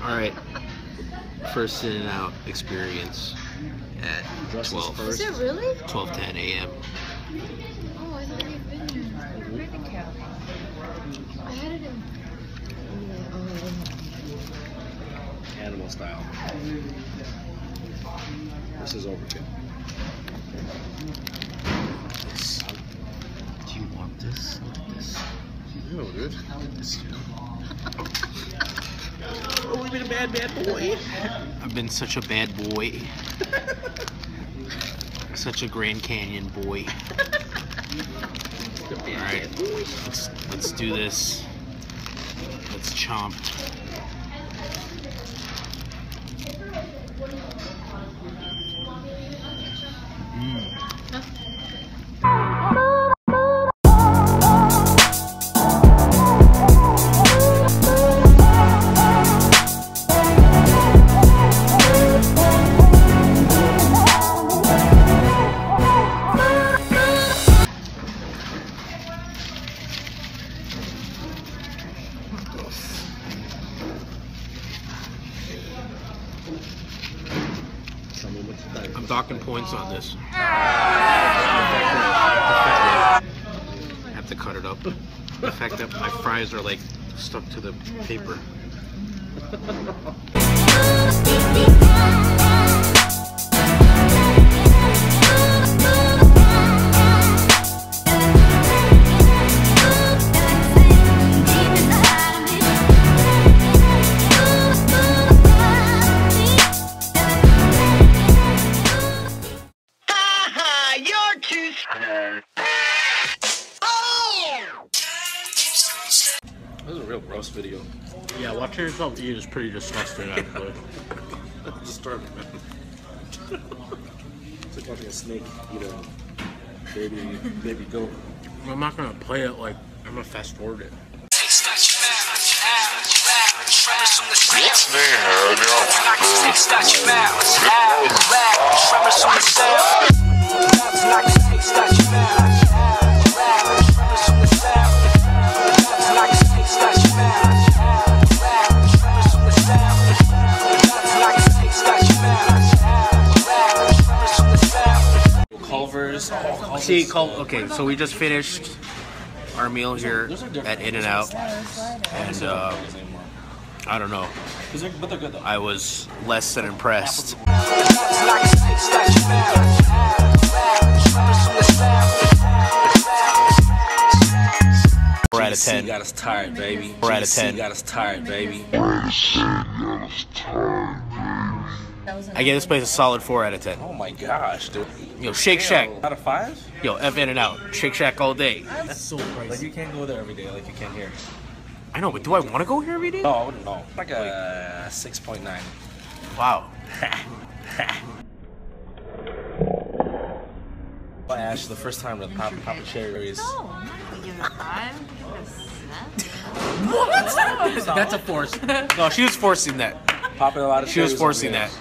Alright. First in and out experience at 12. Is it really? 12:10 a.m. Oh, I thought you'd been here. I had it in. Animal style. This is overkill. Do you want this? No, dude. Oh, we've been a bad boy. I've been such a bad boy. Such a Grand Canyon boy. Alright, let's do this. Let's chomp. I'm docking points on this. I have to cut it up. The fact that my fries are like stuck to the paper. This is a real gross video. Yeah, watching yourself eat is pretty disgusting, actually. Disturbing, man. It's like watching a snake eat a baby goat. I'm not gonna play it like I'm gonna fast forward it. See, okay, so we just finished our meal here at In-N-Out, and I don't know. But they're good though. I was less than impressed. 4 out of 10. Got us tired, baby. 4 out of 10. Got us tired, baby. I give this place a solid 4 out of 10. Oh my gosh, dude. Yo, Shake Shack. Out of 5? Yo, F In-N-Out. Shake Shack all day. That's so crazy. Like you can't go there every day like you can here. I know, but do I want to go here every day? No, I wouldn't know. Like a 6.9. Wow. Well, Ash, the first time that Papa Cherries. No, I'm not gonna give it a 5. Give it a 7. What? That's a force. No, she was forcing that. Popping a lot of She was cherries forcing over that. here.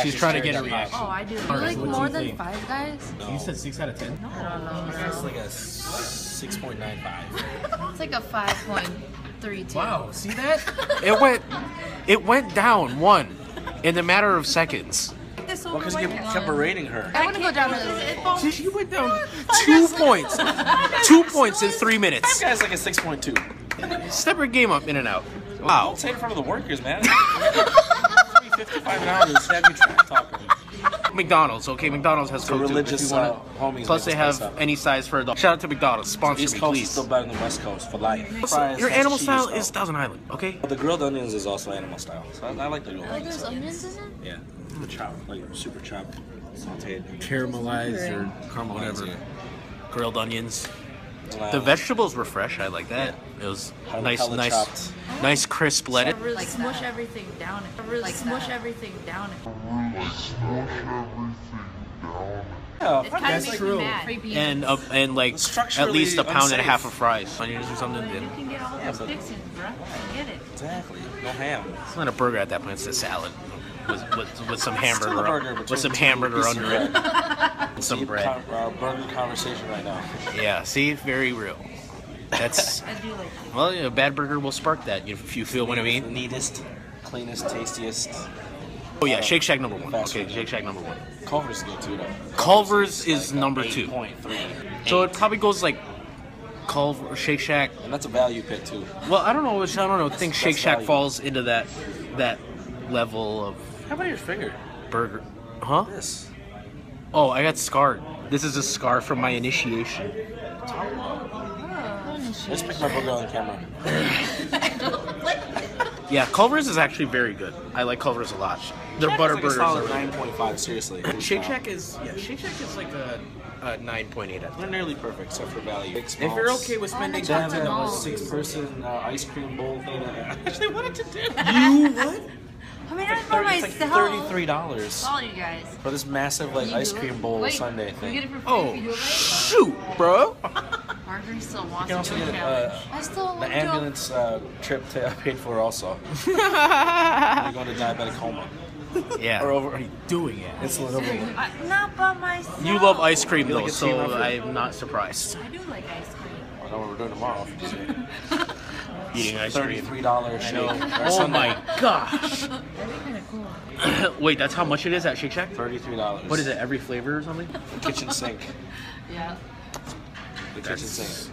She's trying to get a Cherries reaction. Oh, I do. You Alright, like what do more you than think? 5 Guys? No. You said 6 out of 10? I don't know. It's like a 6.95. It's like a 5.32. Wow, see that? It went down 1 in a matter of seconds. Well, because you kept berating her. I want to go down to the See, she went down 2 points. 2 points in 3 minutes. That guy's like a 6.2. Step your game up, In-N-Out. Wow. Don't say it in front of the workers, man. $55 an hour to have you trash talking. McDonald's, okay? McDonald's has Coke too, religious if you want it. homies. Plus, they have any size for a dog. Shout out to McDonald's. Sponsor East me, Coast is please. still better than West Coast for life. Your animal style is Thousand Island, okay? But the grilled onions is also animal style. So I like the grilled Like onions. there's onions in it? Yeah. The chop, like super chopped, sauteed. Caramelized or whatever. Yeah. Grilled onions. The vegetables were fresh. I like that. It was nice crisp lettuce. Like smush everything down. Like smush everything down. Yeah, It kind of makes me mad. And like at least a pound and a half of fries, onions or something. You can get all those fixings, bro. Get it. Exactly. No ham. It's not a burger at that point. It's a salad with some hamburger, Still a burger, but with some two hamburger pieces under of it, bread. and some Deep bread. burger conversation right now. Yeah, see, very real. That's I do like it. well, a bad burger will spark that. If you feel what I The mean. neatest, cleanest, tastiest. Oh yeah, Shake Shack number 1. Fast Okay, food. Shake Shack number 1. Culver's is good too, though. Culver's is number 2. 8.3. So it probably goes like Culver, Shake Shack. And that's a value pick too. Well, I don't know. I think Shake That's Shack value. falls into that level of How about your finger? burger. Huh? This. Oh, I got scarred. This is a scar from my initiation. Let's pick my burger on camera. Yeah, Culver's is actually very good. I like Culver's a lot. Their butter Like a burgers. solid are really 9.5. Seriously. good. Shake Shack is like a 9.8. They're nearly perfect except for value. If you're okay with spending Oh, They have that's a Aviles. 6-person ice cream bowl thing that I actually wanted to do. you what? I mean, I for It's like myself. $33 All you guys. for this massive like You ice do cream it? bowl Wait, Sunday You get thing. it for free Oh if you do it. shoot, bro! Marjorie still You wants can to also do a get challenge. I still want the to do a- ambulance trip to I paid for also. You're going to diabetic coma. Yeah. Or over. What are you doing it? It's literally. Not by myself. You love ice cream You like though, a team so effort? I'm not surprised. I do like ice cream. I know what we're doing tomorrow. Eating ice cream. $33 shake. Or Oh Sunday. my gosh! That'd be kind of cool. Wait, that's how much it is at Shake Shack? $33. What is it? Every flavor or something? The kitchen sink. Yeah. The kitchen That's- sink.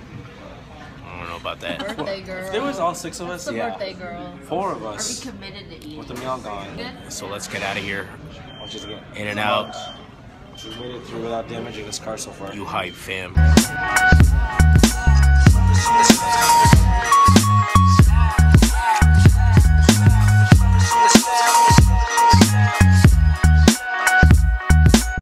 I don't know about that. Birthday girl. If there was all 6 of us, the yeah. birthday girl. 4 of Are we us committed to eating? with the meal gone. Good? So let's get out of here. Which is good. In and out. We've made it through without damaging this car so far. You hype, fam.